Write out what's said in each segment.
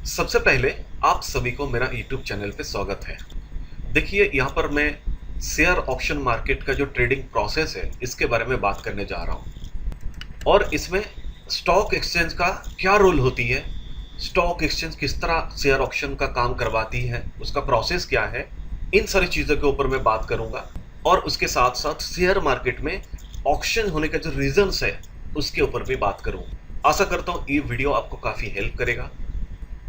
सबसे पहले आप सभी को मेरा YouTube चैनल पे स्वागत है। देखिए यहाँ पर मैं शेयर ऑप्शन मार्केट का जो ट्रेडिंग प्रोसेस है इसके बारे में बात करने जा रहा हूँ और इसमें स्टॉक एक्सचेंज का क्या रोल होती है, स्टॉक एक्सचेंज किस तरह शेयर ऑप्शन का काम करवाती है, उसका प्रोसेस क्या है, इन सारी चीज़ों के ऊपर मैं बात करूँगा और उसके साथ साथ शेयर मार्केट में ऑप्शन होने का जो रीजंस है उसके ऊपर भी बात करूँ। आशा करता हूँ ये वीडियो आपको काफ़ी हेल्प करेगा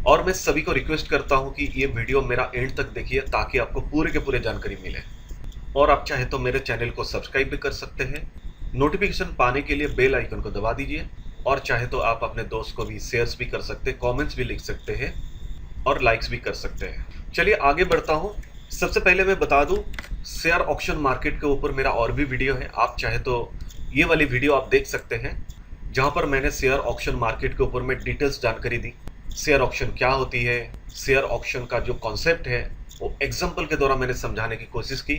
और मैं सभी को रिक्वेस्ट करता हूं कि ये वीडियो मेरा एंड तक देखिए ताकि आपको पूरे के पूरे जानकारी मिले। और आप चाहे तो मेरे चैनल को सब्सक्राइब भी कर सकते हैं, नोटिफिकेशन पाने के लिए बेल आइकन को दबा दीजिए और चाहे तो आप अपने दोस्त को भी शेयर्स भी कर सकते हैं, कमेंट्स भी लिख सकते हैं और लाइक्स भी कर सकते हैं। चलिए आगे बढ़ता हूँ। सबसे पहले मैं बता दूँ, शेयर ऑप्शन मार्केट के ऊपर मेरा और भी वीडियो है, आप चाहे तो ये वाली वीडियो आप देख सकते हैं जहाँ पर मैंने शेयर ऑप्शन मार्केट के ऊपर में डिटेल्स जानकारी दी। शेयर ऑप्शन क्या होती है, शेयर ऑप्शन का जो कॉन्सेप्ट है वो एग्जांपल के द्वारा मैंने समझाने की कोशिश की।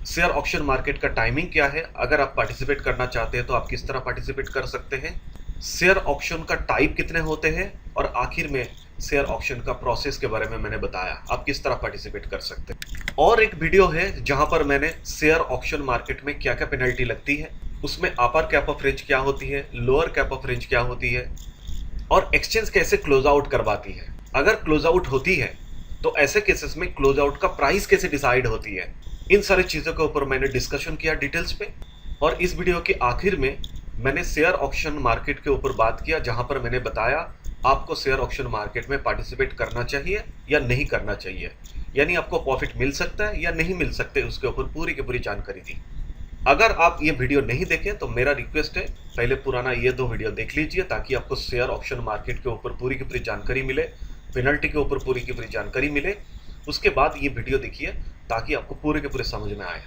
शेयर ऑप्शन मार्केट का टाइमिंग क्या है, अगर आप पार्टिसिपेट करना चाहते हैं तो आप किस तरह पार्टिसिपेट कर सकते हैं, शेयर ऑप्शन का टाइप कितने होते हैं और आखिर में शेयर ऑप्शन का प्रोसेस के बारे में मैंने बताया, आप किस तरह पार्टिसिपेट कर सकते हैं। और एक वीडियो है जहां पर मैंने शेयर ऑप्शन मार्केट में क्या क्या पेनल्टी लगती है, उसमें अपर कैप ऑफ रेंज क्या होती है, लोअर कैप ऑफ रेंज क्या होती है और एक्सचेंज कैसे क्लोज आउट करवाती है। अगर क्लोज आउट होती है तो ऐसे केसेस में क्लोज आउट का प्राइस कैसे डिसाइड होती है, इन सारी चीज़ों के ऊपर मैंने डिस्कशन किया डिटेल्स पे। और इस वीडियो के आखिर में मैंने शेयर ऑप्शन मार्केट के ऊपर बात किया जहां पर मैंने बताया आपको शेयर ऑप्शन मार्केट में पार्टिसिपेट करना चाहिए या नहीं करना चाहिए, यानी आपको प्रॉफिट मिल सकता है या नहीं मिल सकते, उसके ऊपर पूरी की पूरी जानकारी दी। अगर आप ये वीडियो नहीं देखें तो मेरा रिक्वेस्ट है पहले पुराना ये 2 वीडियो देख लीजिए ताकि आपको शेयर ऑप्शन मार्केट के ऊपर पूरी की पूरी जानकारी मिले, पेनल्टी के ऊपर पूरी की पूरी जानकारी मिले। उसके बाद ये वीडियो देखिए ताकि आपको पूरे के पूरे समझ में आए।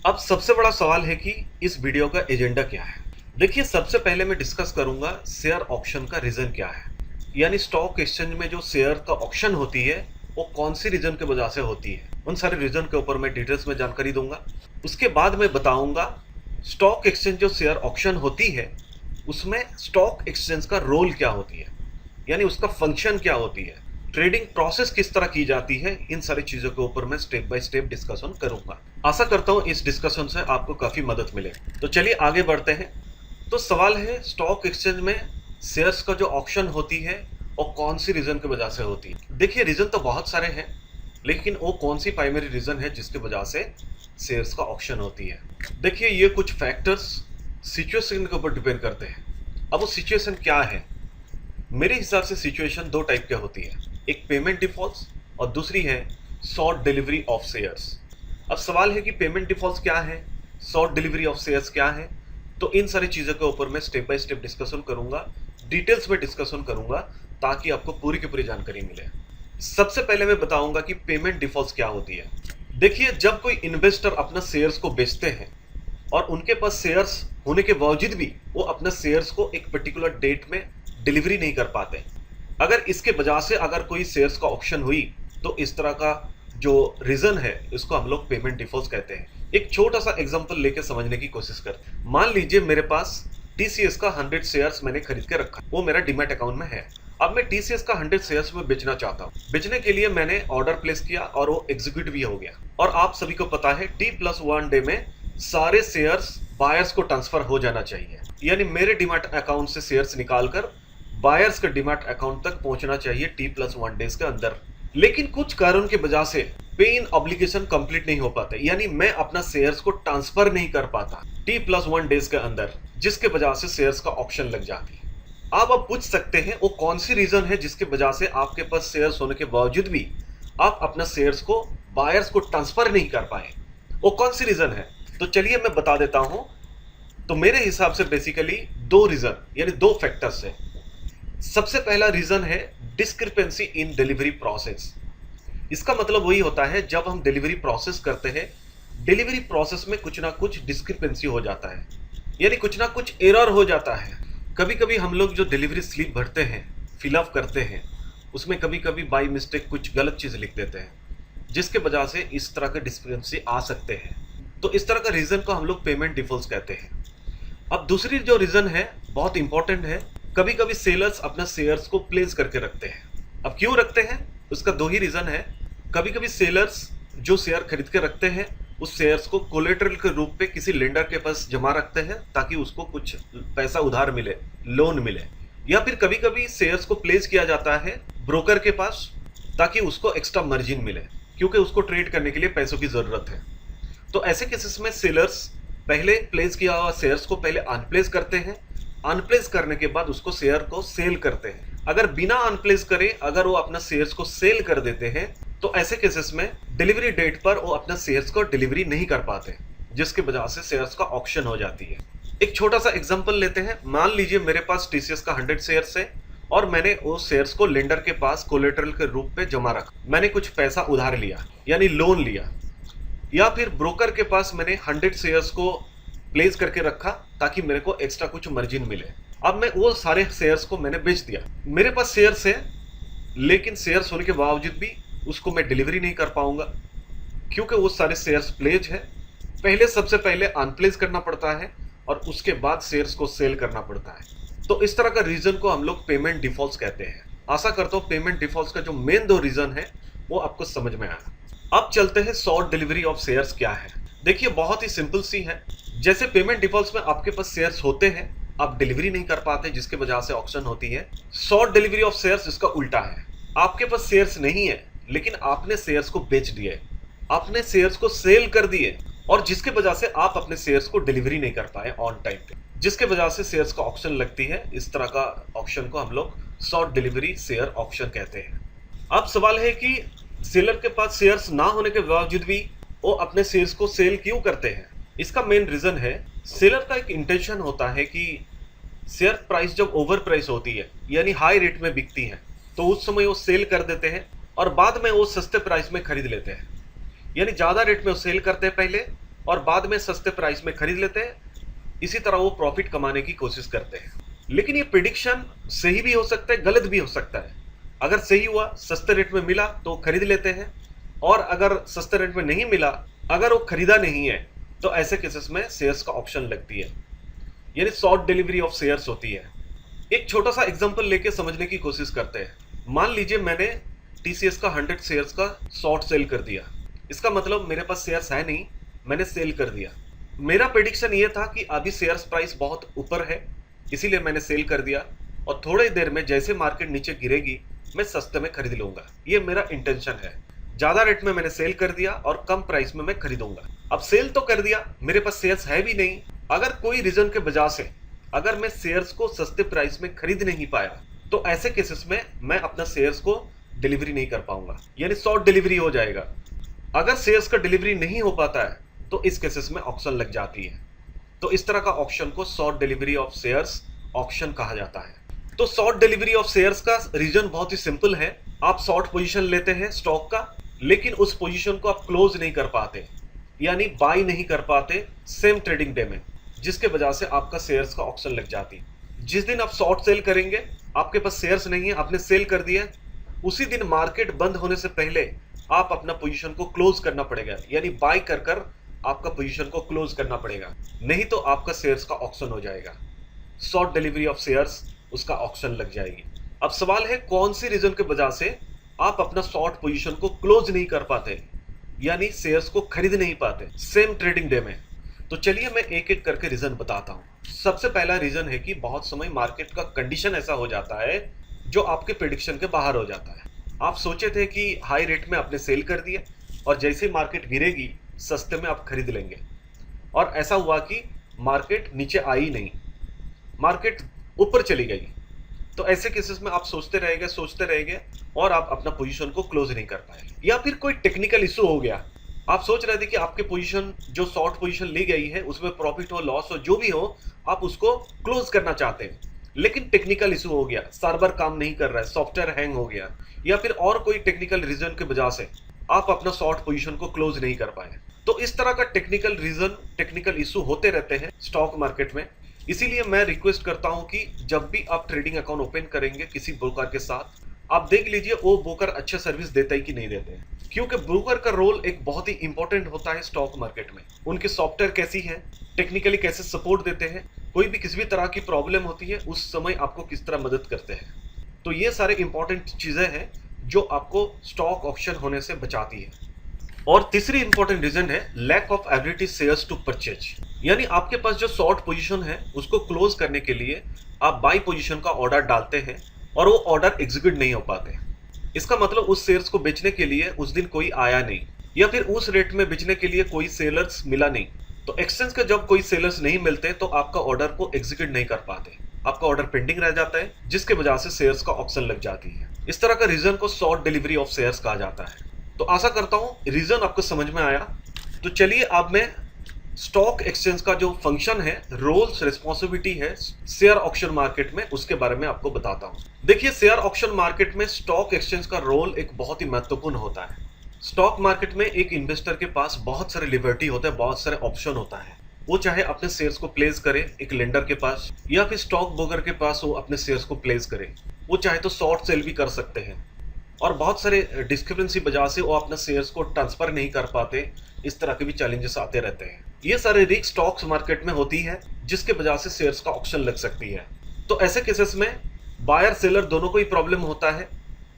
अब सबसे बड़ा सवाल है कि इस वीडियो का एजेंडा क्या है। देखिए सबसे पहले मैं डिस्कस करूंगा शेयर ऑप्शन का रीजन क्या है, यानी स्टॉक एक्सचेंज में जो शेयर का ऑप्शन होती है वो कौन सी रीजन के वजह से होती है, उन सारे रीजन के ऊपर मैं डिटेल्स में जानकारी दूंगा। उसके बाद मैं बताऊंगा स्टॉक एक्सचेंज जो शेयर ऑप्शन होती है उसमें स्टॉक एक्सचेंज का रोल क्या होती है, यानी उसका फंक्शन क्या होती है, ट्रेडिंग प्रोसेस किस तरह की जाती है, इन सारी चीजों के ऊपर मैं स्टेप बाय स्टेप डिस्कशन करूंगा। आशा करता हूं इस डिस्कशन से आपको काफी मदद मिले। तो चलिए आगे बढ़ते हैं। तो सवाल है स्टॉक एक्सचेंज में शेयर्स का जो ऑप्शन होती है और कौन सी रीजन की वजह से होती है। देखिए रीजन तो बहुत सारे हैं, लेकिन वो कौन सी प्राइमरी रीजन है जिसकी वजह से शेयर्स का ऑप्शन होती है। देखिए ये कुछ फैक्टर्स सिचुएशन के ऊपर डिपेंड करते हैं। अब वो सिचुएशन क्या है, मेरे हिसाब से सिचुएशन 2 टाइप की होती है, एक पेमेंट डिफॉल्ट्स और दूसरी है शॉर्ट डिलीवरी ऑफ शेयर्स। अब सवाल है कि पेमेंट डिफॉल्ट्स क्या है, शॉर्ट डिलीवरी ऑफ शेयर्स क्या है, तो इन सारी चीज़ों के ऊपर मैं स्टेप बाय स्टेप डिस्कशन करूंगा, डिटेल्स में डिस्कशन करूंगा ताकि आपको पूरी की पूरी जानकारी मिले। सबसे पहले मैं बताऊंगा कि पेमेंट डिफॉल्ट्स क्या होती है। देखिए जब कोई इन्वेस्टर अपना शेयर्स को बेचते हैं और उनके पास शेयर्स होने के बावजूद भी वो अपना शेयर्स को एक पर्टिकुलर डेट में डिलीवरी नहीं कर पाते, अगर इसके वजह से अगर कोई शेयर्स का ऑप्शन हुई तो इस तरह का जो रीजन है इसको हम लोग पेमेंट डिफॉल्ट्स कहते हैं। एक छोटा सा एग्जांपल लेके समझने की कोशिश करते हैं। मान लीजिए मेरे पास टीसीएस का 100 शेयर्स मैंने खरीद के रखा, वो मेरा डीमैट अकाउंट में है। अब मैं टीसीएस का 100 शेयर्स में बेचना चाहता हूँ। बेचने के लिए मैंने ऑर्डर प्लेस किया और वो एग्जीक्यूट भी हो गया। और आप सभी को पता है T+1 डे में सारे शेयर्स बायर्स को ट्रांसफर हो जाना चाहिए, यानी मेरे डीमैट अकाउंट से शेयर्स निकालकर बायर्स के डीमैट अकाउंट तक पहुंचना चाहिए T+1 डेज के अंदर। लेकिन कुछ कारण की वजह से पे इन ऑब्लिगेशन कंप्लीट नहीं हो पाते, यानी मैं अपना शेयर्स को ट्रांसफर नहीं कर पाता T+1 डेज के अंदर, जिसके वजह से शेयर्स का ऑप्शन लग जाती है। आप पूछ सकते हैं वो कौन सी रीजन है जिसके वजह से आपके पास शेयर्स होने के बावजूद भी आप अपना शेयर्स को बायर्स को ट्रांसफर नहीं कर पाए, वो कौन सी रीजन है। तो चलिए मैं बता देता हूं। तो मेरे हिसाब से बेसिकली 2 रीजन यानी 2 फैक्टर्स है। सबसे पहला रीजन है डिस्क्रिपेंसी इन डिलीवरी प्रोसेस। इसका मतलब वही होता है जब हम डिलीवरी प्रोसेस करते हैं, डिलीवरी प्रोसेस में कुछ ना कुछ डिस्क्रिपेंसी हो जाता है, यानी कुछ ना कुछ एरर हो जाता है। कभी कभी हम लोग जो डिलीवरी स्लिप भरते हैं, फिलअप करते हैं, उसमें कभी कभी बाई मिस्टेक कुछ गलत चीज़ लिख देते हैं, जिसके वजह से इस तरह के डिस्क्रिपेंसी आ सकते हैं। तो इस तरह का रीज़न को हम लोग पेमेंट डिफॉल्ट्स कहते हैं। अब दूसरी जो रीज़न है बहुत इंपॉर्टेंट है, कभी कभी सेलर्स अपना शेयर्स को प्लेस करके रखते हैं। अब क्यों रखते हैं, उसका दो ही रीजन है। कभी कभी सेलर्स जो शेयर खरीद के रखते हैं उस शेयर्स को कोलेटरल के रूप में किसी लेंडर के पास जमा रखते हैं ताकि उसको कुछ पैसा उधार मिले, लोन मिले। या फिर कभी कभी शेयर्स को प्लेस किया जाता है ब्रोकर के पास ताकि उसको एक्स्ट्रा मार्जिन मिले, क्योंकि उसको ट्रेड करने के लिए पैसों की जरूरत है। तो ऐसे केसेस में सेलर्स पहले प्लेस किया हुआ शेयर्स को पहले अनप्लेस करते हैं, अनप्लेस करने के बाद उसको शेयर को सेल करते हैं। अगर बिना अनप्लेस करे अगर वो अपना शेयर्स को सेल कर देते हैं तो ऐसे केसेस में डिलीवरी डेट पर वो अपना शेयर्स को डिलीवरी नहीं कर पाते, जिसकी वजह से शेयर्स का ऑक्शन हो जाती है। एक छोटा सा एग्जांपल लेते हैं। मान लीजिए मेरे पास टीसीएस का 100 शेयर्स है और मैंने वो शेयर्स को लेंडर के पास कोलेटरल के रूप में जमा रखा। मैंने कुछ पैसा उधार लिया यानी लोन लिया, या फिर ब्रोकर के पास मैंने 100 शेयर्स को प्लेस करके रखा ताकि मेरे को एक्स्ट्रा कुछ मार्जिन मिले। अब मैं वो सारे शेयर्स को मैंने बेच दिया। मेरे पास शेयर्स है लेकिन शेयर्स होने के बावजूद भी उसको मैं डिलीवरी नहीं कर पाऊंगा, क्योंकि वो सारे शेयर्स प्लेज है। पहले सबसे पहले अनप्लेस करना पड़ता है और उसके बाद शेयर्स को सेल करना पड़ता है। तो इस तरह का रीजन को हम लोग पेमेंट डिफॉल्ट्स कहते हैं। आशा करता हूँ पेमेंट डिफॉल्ट्स का जो मेन दो रीजन है वो आपको समझ में आया। अब चलते हैं शॉर्ट डिलीवरी ऑफ शेयर्स क्या है। देखिए बहुत ही सिंपल सी है। जैसे पेमेंट डिफॉल्ट्स में आपके पास शेयर्स होते हैं, आप डिलीवरी नहीं कर पाते जिसकी वजह से ऑक्शन होती है। शॉर्ट डिलीवरी ऑफ शेयर्स इसका उल्टा है। आपके पास शेयर्स नहीं है लेकिन आपने शेयर्स को बेच दिए, आपने शेयर्स को सेल कर दिए और जिसके वजह से आप अपने शेयर्स को डिलीवरी नहीं कर पाए ऑन टाइम पे, जिसके वजह से शेयर्स का ऑक्शन लगती है। इस तरह का ऑक्शन को हम लोग शॉर्ट डिलीवरी शेयर ऑक्शन कहते हैं। अब सवाल है कि सेलर के पास शेयर्स ना होने के बावजूद भी वो अपने शेयर्स को सेल क्यों करते हैं। इसका मेन रीजन है सेलर का एक इंटेंशन होता है कि शेयर प्राइस जब ओवर प्राइस होती है यानी हाई रेट में बिकती है तो उस समय वो सेल कर देते हैं और बाद में वो सस्ते प्राइस में खरीद लेते हैं। यानी ज़्यादा रेट में वो सेल करते हैं पहले और बाद में सस्ते प्राइस में खरीद लेते हैं। इसी तरह वो प्रॉफिट कमाने की कोशिश करते हैं। लेकिन ये प्रिडिक्शन सही भी हो सकता है, गलत भी हो सकता है। अगर सही हुआ, सस्ते रेट में मिला तो खरीद लेते हैं, और अगर सस्ते रेट में नहीं मिला, अगर वो खरीदा नहीं है तो ऐसे केसेस में शेयर्स का ऑप्शन लगती है, यानी शॉर्ट डिलीवरी ऑफ शेयर्स होती है। एक छोटा सा एग्जांपल लेके समझने की कोशिश करते हैं। मान लीजिए मैंने टीसीएस का 100 शेयर्स का शॉर्ट सेल कर दिया। इसका मतलब मेरे पास शेयर्स है नहीं, मैंने सेल कर दिया। मेरा प्रेडिक्शन ये था कि अभी शेयर्स प्राइस बहुत ऊपर है, इसीलिए मैंने सेल कर दिया और थोड़ी देर में जैसे मार्केट नीचे गिरेगी मैं सस्ते में खरीद लूंगा। ये मेरा इंटेंशन है। ज्यादा रेट में मैंने सेल कर दिया और कम प्राइस में मैं खरीदूंगा। अब सेल तो कर दिया, मेरे पास शेयर्स है भी नहीं। अगर कोई रीजन के वजह से अगर मैं शेयर्स को सस्ते प्राइस में खरीद नहीं पाया तो ऐसे केसेस में मैं अपना शेयर्स को डिलीवरी नहीं कर पाऊंगा, यानी शॉर्ट डिलीवरी हो जाएगा। अगर शेयर्स का डिलीवरी नहीं हो पाता है तो इस केसेस में ऑक्शन लग जाती है। तो इस तरह का ऑक्शन को short delivery of shares auction कहा जाता है। तो शॉर्ट डिलीवरी ऑफ शेयर्स का रीजन बहुत ही सिंपल है। आप शॉर्ट पोजीशन लेते हैं स्टॉक का, लेकिन उस पोजीशन को आप क्लोज नहीं कर पाते, यानी बाई नहीं कर पाते सेम ट्रेडिंग डे में, जिसके वजह से आपका शेयर्स का ऑक्शन लग जाती है। जिस दिन आप शॉर्ट सेल करेंगे, आपके पास शेयर्स नहीं है, आपने सेल कर दिया, उसी दिन मार्केट बंद होने से पहले आप अपना पोजीशन को क्लोज करना पड़ेगा, यानी बाय कर कर आपका पोजीशन को क्लोज करना पड़ेगा, नहीं तो आपका शेयर्स का ऑक्शन हो जाएगा। शॉर्ट डिलीवरी ऑफ शेयर्स उसका ऑक्शन लग जाएगी। अब सवाल है कौन सी रीजन के वजह से आप अपना शॉर्ट पोजीशन को क्लोज नहीं कर पाते, यानी शेयर्स को खरीद नहीं पाते सेम ट्रेडिंग डे में। तो चलिए मैं एक एक करके रीजन बताता हूं। सबसे पहला रीजन है कि बहुत समय मार्केट का कंडीशन ऐसा हो जाता है जो आपके प्रेडिक्शन के बाहर हो जाता है। आप सोचे थे कि हाई रेट में आपने सेल कर दिया और जैसे मार्केट गिरेगी सस्ते में आप खरीद लेंगे, और ऐसा हुआ कि मार्केट नीचे आई नहीं, मार्केट ऊपर चली गई। तो ऐसे केसेस में आप सोचते रहेंगे और आप अपना पोजीशन को क्लोज नहीं कर पाए। या फिर कोई टेक्निकल इशू हो गया, आप सोच रहे थे कि आपके पोजीशन जो शॉर्ट पोजीशन ली गई है उसमें प्रॉफिट हो लॉस हो जो भी हो, आप उसको क्लोज करना चाहते हैं, लेकिन टेक्निकल इशू हो गया, सर्वर काम नहीं कर रहा है, सॉफ्टवेयर हैंग हो गया, या फिर और कोई टेक्निकल रीजन की वजह से आप अपना शॉर्ट पोजीशन को क्लोज नहीं कर पाए। तो इस तरह का टेक्निकल रीजन, टेक्निकल इशू होते रहते हैं स्टॉक मार्केट में। इसीलिए मैं रिक्वेस्ट करता हूं कि जब भी आप ट्रेडिंग अकाउंट ओपन करेंगे किसी ब्रोकर के साथ, आप देख लीजिए वो ब्रोकर अच्छा सर्विस देता है कि नहीं देते हैं, क्योंकि ब्रोकर का रोल एक बहुत ही इंपॉर्टेंट होता है स्टॉक मार्केट में। उनके सॉफ्टवेयर कैसी है, टेक्निकली कैसे सपोर्ट देते हैं, कोई भी किसी भी तरह की प्रॉब्लम होती है उस समय आपको किस तरह मदद करते हैं। तो ये सारे इंपॉर्टेंट चीजें हैं जो आपको स्टॉक ऑक्शन होने से बचाती है। और तीसरी इंपॉर्टेंट रीजन है lack of ability shares to purchase, यानी आपके पास जो शॉर्ट पोजीशन है उसको क्लोज करने के लिए आप बाई पोजीशन का ऑर्डर डालते हैं और वो ऑर्डर एग्जीक्यूट नहीं हो पाते। इसका मतलब उस शेयर्स को बेचने के लिए उस दिन कोई आया नहीं, या फिर उस रेट में बेचने के लिए कोई सेलर्स मिला नहीं। तो एक्सचेंज के जब कोई सेलर्स नहीं मिलते तो आपका ऑर्डर को एग्जीक्यूट नहीं कर पाते, आपका ऑर्डर पेंडिंग रह जाता है, जिसके वजह से शेयर्स का ऑक्शन लग जाती है। इस तरह का रीजन को शॉर्ट डिलीवरी ऑफ शेयर्स कहा जाता है। तो आशा करता हूं रीजन आपको समझ में आया। तो चलिए अब मैं स्टॉक एक्सचेंज का जो फंक्शन है, रोल्स, रिस्पॉन्सिबिलिटी है शेयर ऑक्शन मार्केट में, उसके बारे में आपको बताता हूं। देखिए, शेयर ऑक्शन मार्केट में स्टॉक एक्सचेंज का रोल एक बहुत ही महत्वपूर्ण होता है। स्टॉक मार्केट में एक इन्वेस्टर के पास बहुत सारे लिबर्टी होते हैं, बहुत सारे ऑप्शन होता है। वो चाहे अपने शेयर्स को प्लेस करे एक लेंडर के पास, या फिर स्टॉक ब्रोकर के पास वो अपने शेयर्स को प्लेस करे। वो चाहे तो शॉर्ट सेल भी कर सकते हैं, और बहुत सारे डिस्क्रिपेंसी वजह से वो अपने शेयर्स को ट्रांसफर नहीं कर पाते। इस तरह के भी चैलेंजेस आते रहते हैं। ये सारे रिस्क स्टॉक्स मार्केट में होती है, जिसके वजह से शेयर्स का ऑक्शन लग सकती है। तो ऐसे केसेस में बायर सेलर दोनों को ही प्रॉब्लम होता है,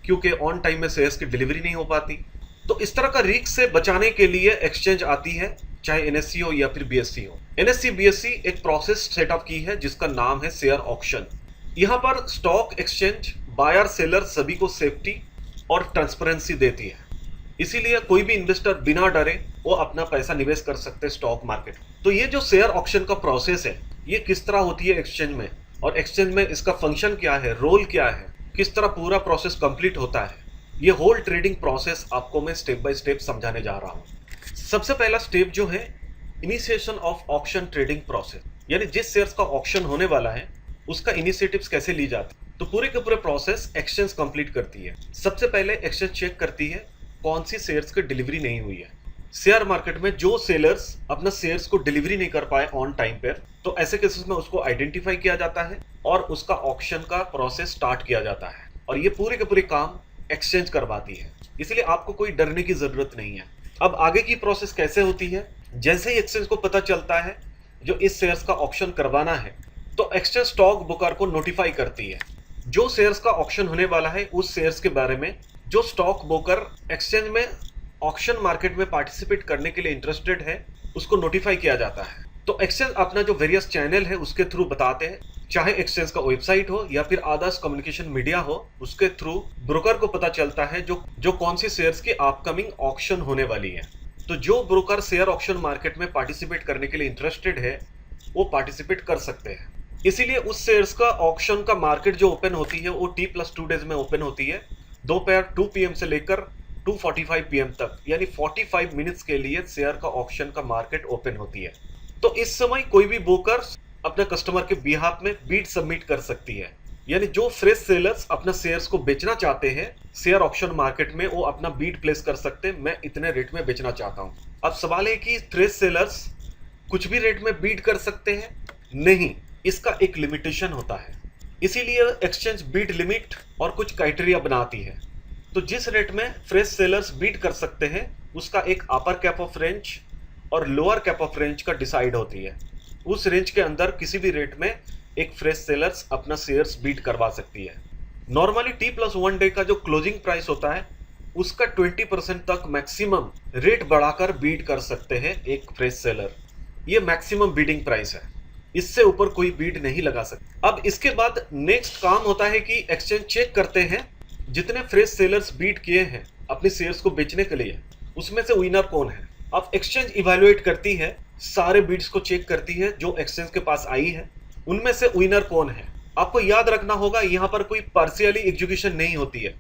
क्योंकि ऑन टाइम में शेयर्स की डिलीवरी नहीं हो पाती। तो इस तरह का रिस्क से बचाने के लिए एक्सचेंज आती है, चाहे एनएससी हो या फिर बीएससी हो। एनएससी बीएससी एक प्रोसेस सेटअप की है जिसका नाम है शेयर ऑक्शन। यहाँ पर स्टॉक एक्सचेंज बायर सेलर सभी को सेफ्टी और ट्रांसपेरेंसी देती है, इसीलिए कोई भी इन्वेस्टर बिना डरे वो अपना पैसा निवेश कर सकते हैं स्टॉक मार्केट। तो ये जो शेयर ऑक्शन का प्रोसेस है, ये किस तरह होती है एक्सचेंज में, और एक्सचेंज में इसका फंक्शन क्या है, रोल क्या है, किस तरह पूरा प्रोसेस कंप्लीट होता है, ये होल ट्रेडिंग प्रोसेस आपको मैं स्टेप बाय स्टेप समझाने जा रहा हूँ। सबसे पहला स्टेप जो है initiation of auction trading process, यानी जिस शेयर्स का ऑक्शन होने वाला है उसका इनिशिएटिव्स कैसे ली जाती है। तो पूरे के पूरे प्रोसेस एक्सचेंज कंप्लीट करती है। सबसे पहले एक्सचेंज चेक करती है कौन सी शेयर्स की डिलीवरी नहीं हुई है। शेयर मार्केट में जो सेलर्स अपना शेयर्स को डिलीवरी नहीं कर पाए ऑन टाइम पर, तो ऐसे केसेस में उसको आइडेंटिफाई किया जाता है और उसका ऑक्शन का प्रोसेस स्टार्ट किया जाता है। और ये पूरे के पूरे काम एक्सचेंज करवाती है, इसलिए आपको कोई डरने की जरूरत नहीं है। अब आगे की प्रोसेस कैसे होती है, जैसे ही एक्सचेंज को पता चलता है जो इस शेयर्स का ऑक्शन करवाना है, तो एक्सचेंज स्टॉक ब्रोकर को नोटिफाई करती है जो शेयर्स का ऑक्शन होने वाला है उस शेयर्स के बारे में। जो स्टॉक ब्रोकर एक्सचेंज में ऑक्शन मार्केट में पार्टिसिपेट करने के लिए इंटरेस्टेड है उसको नोटिफाई किया जाता है। तो एक्सचेंज अपना जो वेरियस चैनल है उसके थ्रू बताते हैं, चाहे एक्सचेंज का वेबसाइट हो या फिर अदर्स कम्युनिकेशन मीडिया हो, उसके थ्रू ब्रोकर को पता चलता है जो कौन सी शेयर्स की अपकमिंग ऑक्शन होने वाली है। तो जो ब्रोकर शेयर ऑक्शन मार्केट में पार्टिसिपेट करने के लिए इंटरेस्टेड है वो पार्टिसिपेट कर सकते हैं। इसीलिए उस शेयर्स का ऑक्शन का मार्केट जो ओपन होती है वो T+2 डेज में ओपन होती है, दोपहर 2 PM से लेकर 2:45 PM तक, यानी 45 मिनट्स के लिए शेयर का ऑक्शन का मार्केट ओपन होती है। तो इस समय कोई भी ब्रोकर अपने कस्टमर के बिहाफ में बीड सबमिट कर सकती है, यानी जो फ्रेश सेलर्स अपना शेयर्स को बेचना चाहते हैं शेयर ऑक्शन मार्केट में वो अपना बीड प्लेस कर सकते हैं, मैं इतने रेट में बेचना चाहता हूं। अब सवाल है कि फ्रेश सेलर्स कुछ भी रेट में बीड कर सकते हैं? नहीं, इसका एक लिमिटेशन होता है, इसीलिए एक्सचेंज बीड लिमिट और कुछ क्राइटेरिया बनाती है। तो जिस रेट में फ्रेश सेलर्स बीड कर सकते हैं उसका एक अपर कैप ऑफ रेंज और लोअर कैप ऑफ रेंज का डिसाइड होती है। उस रेंज के अंदर किसी भी रेट में एक फ्रेश सेलर्स अपना शेयर्स बीट करवा सकती है। नॉर्मली T+1 डे का जो क्लोजिंग प्राइस होता है उसका 20% तक मैक्सिमम रेट बढ़ाकर बीट कर सकते हैं एक फ्रेश सेलर। ये मैक्सिमम बीडिंग प्राइस है, इससे ऊपर कोई बीट नहीं लगा सकता। अब इसके बाद नेक्स्ट काम होता है कि एक्सचेंज चेक करते हैं जितने फ्रेश सेलर्स बीट किए हैं अपने शेयर्स को बेचने के लिए, उसमें से विनर कौन है। अब एक्सचेंज इवैल्यूएट करती है, सारे बीड्स को चेक करती है जो एक्सचेंज के पास आई है, उनमें से विनर कौन है। आपको याद रखना होगा यहाँ पर कोई पार्शियली एग्जीक्यूशन नहीं होती है।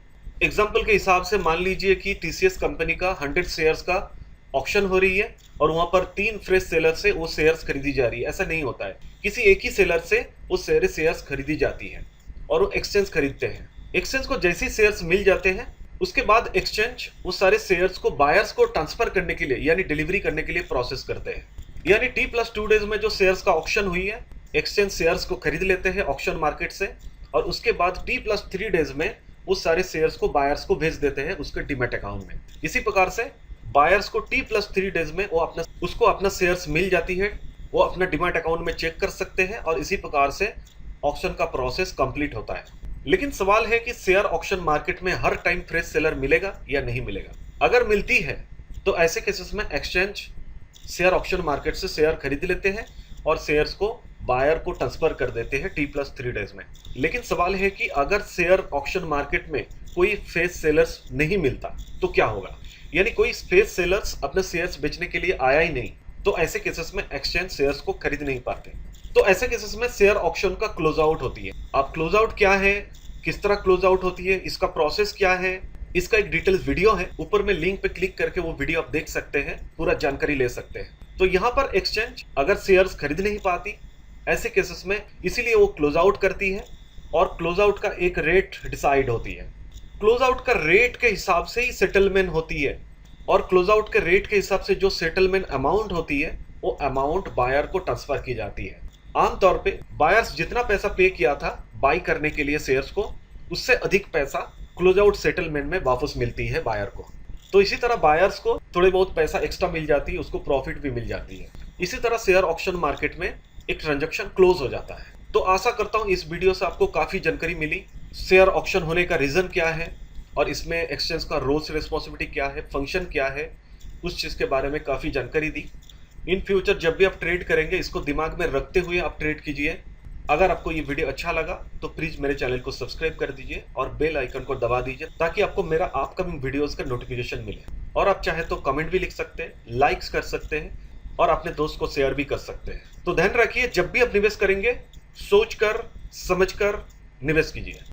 एग्जाम्पल के हिसाब से मान लीजिए कि TCS कंपनी का 100 शेयर्स का ऑक्शन हो रही है और वहां पर 3 फ्रेश सेलर से वो शेयर्स खरीदी जा रही है, ऐसा नहीं होता है। किसी एक ही सेलर से वो शेयर्स खरीदी जाती है और वो एक्सचेंज खरीदते हैं। एक्सचेंज को जैसे शेयर्स मिल जाते हैं उसके बाद एक्सचेंज वो सारे शेयर्स को बायर्स को ट्रांसफर करने के लिए यानी डिलीवरी करने के लिए प्रोसेस करते हैं। यानी T+2 डेज में जो शेयर्स का ऑक्शन हुई है एक्सचेंज शेयर्स को खरीद लेते हैं ऑक्शन मार्केट से, और उसके बाद T+3 डेज में उस सारे शेयर्स को बायर्स को भेज देते हैं उसके डीमैट अकाउंट में। इसी प्रकार से बायर्स को T+3 डेज में उसको अपना शेयर्स मिल जाती है, वो अपना डीमैट अकाउंट में चेक कर सकते हैं और इसी प्रकार से ऑक्शन का प्रोसेस कंप्लीट होता है। लेकिन सवाल है कि शेयर ऑक्शन मार्केट में हर टाइम फ्रेश सेलर मिलेगा या नहीं मिलेगा। अगर मिलती है तो ऐसे केसेस में एक्सचेंज शेयर ऑक्शन मार्केट से शेयर खरीद लेते हैं और शेयर्स को बायर को ट्रांसफर कर देते हैं T+3 डेज में। लेकिन सवाल है कि अगर शेयर ऑक्शन मार्केट में कोई फेस सेलर्स नहीं मिलता तो क्या होगा, यानी कोई फेस सेलर्स अपने शेयर्स बेचने के लिए आया ही नहीं, तो ऐसे केसेस में एक्सचेंज शेयर्स को खरीद नहीं पाते। तो ऐसे केसेस में शेयर ऑक्शन का क्लोज आउट होती है। अब क्लोज आउट क्या है, किस तरह क्लोज आउट होती है, इसका प्रोसेस क्या है, इसका एक डिटेल वीडियो है, ऊपर में लिंक पे क्लिक करके वो वीडियो आप देख सकते हैं, पूरा जानकारी ले सकते हैं। तो यहाँ पर एक्सचेंज अगर शेयर्स खरीद नहीं पाती ऐसे केसेस में, इसीलिए वो क्लोज आउट करती है और क्लोज आउट का एक रेट डिसाइड होती है। क्लोज आउट का रेट के हिसाब से ही सेटलमेंट होती है और क्लोज आउट के रेट के हिसाब से जो सेटलमेंट अमाउंट होती है वो अमाउंट बायर को ट्रांसफर की जाती है। आमतौर पे बायर्स जितना पैसा पे किया था बाई करने के लिए शेयर्स को, उससे अधिक पैसा क्लोज आउट सेटलमेंट में वापस मिलती है बायर को। तो इसी तरह बायर्स को थोड़े बहुत पैसा एक्स्ट्रा मिल जाती है, उसको प्रॉफिट भी मिल जाती है। इसी तरह शेयर ऑक्शन मार्केट में एक ट्रांजैक्शन क्लोज हो जाता है। तो आशा करता हूँ इस वीडियो से आपको काफी जानकारी मिली। शेयर ऑक्शन होने का रीजन क्या है और इसमें एक्सचेंज का रोल्स रिस्पॉन्सिबिलिटी क्या है, फंक्शन क्या है, उस चीज के बारे में काफी जानकारी दी। इन फ्यूचर जब भी आप ट्रेड करेंगे इसको दिमाग में रखते हुए आप ट्रेड कीजिए। अगर आपको ये वीडियो अच्छा लगा तो प्लीज मेरे चैनल को सब्सक्राइब कर दीजिए और बेल आइकन को दबा दीजिए ताकि आपको मेरा अपकमिंग वीडियोस का नोटिफिकेशन मिले। और आप चाहे तो कमेंट भी लिख सकते हैं, लाइक्स कर सकते हैं और अपने दोस्त को शेयर भी कर सकते हैं। तो ध्यान रखिए, जब भी आप निवेश करेंगे सोच कर समझ कर निवेश कीजिए।